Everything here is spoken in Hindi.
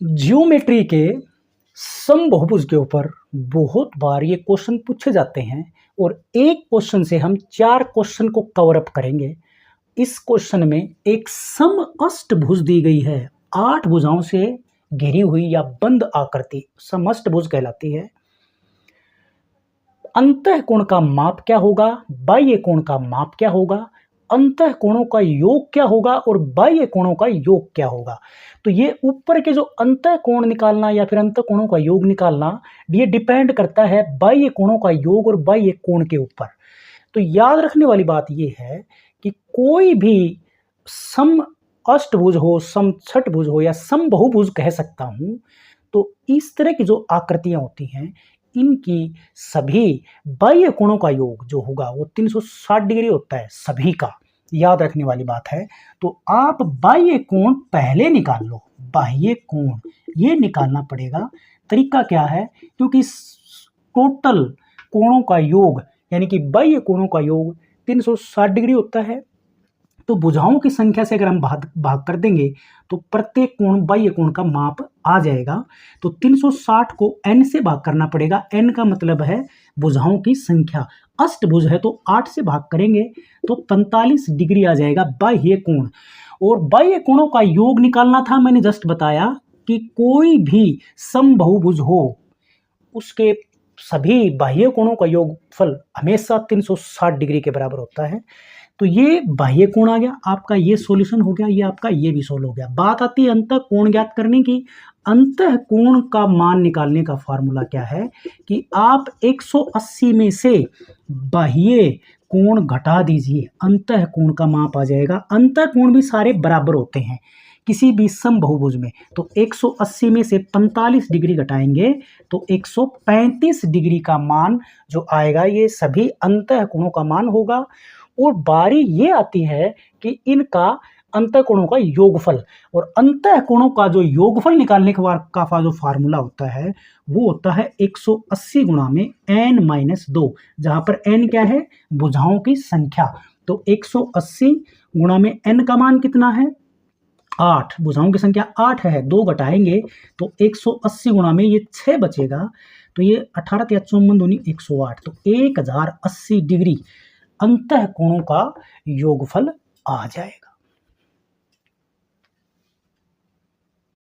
ज्योमेट्री के समबहुभुज के ऊपर बहुत बार ये क्वेश्चन पूछे जाते हैं और एक क्वेश्चन से हम 4 क्वेश्चन को कवर अप करेंगे। इस क्वेश्चन में एक समअष्टभुज दी गई है, 8 भुजाओं से घिरी हुई या बंद आकृति समअष्टभुज कहलाती है। अंतःकोण का माप क्या होगा, बाह्य कोण का माप क्या होगा, अंतःकोणों का योग क्या होगा और बाह्य कोणों का योग क्या होगा। तो ये ऊपर के जो अंतःकोण निकालना या फिर अंतःकोणों का योग निकालना, ये डिपेंड करता है बाह्य कोणों का योग और बाह्य कोण के ऊपर। तो याद रखने वाली बात ये है कि कोई भी सम अष्टभुज हो, समछठभुज हो या समबहुभुज कह सकता हूं, तो इस तरह की जो आकृतियां होती हैं इनकी सभी बाह्य कोणों का योग जो होगा वो 360 डिग्री होता है सभी का, याद रखने वाली बात है। तो आप बाह्य कोण पहले निकाल लो, बाह्य कोण ये निकालना पड़ेगा। तरीका क्या है, क्योंकि टोटल कोणों का योग यानी कि बाह्य कोणों का योग 360 डिग्री होता है। तो भुजाओं की संख्या से अगर हम भाग कर देंगे तो प्रत्येक कोण बाह्य कोण का माप आ जाएगा। तो 360 को n से भाग करना पड़ेगा, n का मतलब है भुजाओं की संख्या। अष्टभुज है तो 8 से भाग करेंगे तो 45 डिग्री आ जाएगा बाह्य कोण। और बाह्य कोणों का योग निकालना था, मैंने जस्ट बताया कि कोई भी समबहुभुज हो उसके सभी बाह्य कोणों का योगफल हमेशा 360 डिग्री के बराबर होता है। तो ये बाह्य कोण आ गया, आपका ये सॉल्यूशन हो गया, ये आपका ये भी सोल्व हो गया। बात आती है अंतःकोण ज्ञात करने की। अंतःकोण का मान निकालने का फार्मूला क्या है कि आप 180 में से बाह्य कोण घटा दीजिए, अंतःकोण का माप आ जाएगा। अंतःकोण भी सारे बराबर होते हैं किसी भी समबहुभुज में। तो 180 में से 45 डिग्री घटाएंगे तो 135 डिग्री का मान जो आएगा ये सभी अंतःकोणों का मान होगा। और बारी ये आती है कि इनका अंतःकोणों का योगफल, और अंतःकोणों का जो योगफल निकालने का जो फार्मूला होता है वो होता है 180 गुणा में n-2, जहां पर n क्या है, भुजाओं की संख्या। तो 180 गुणा में n का मान कितना है, 8, भुजाओं की संख्या 8 है, 2 घटाएंगे तो 180 गुणा में ये 6 बचेगा। तो ये 18 या 54 दूनी 108, तो 1080 डिग्री अंतःकोणों का योगफल आ जाएगा।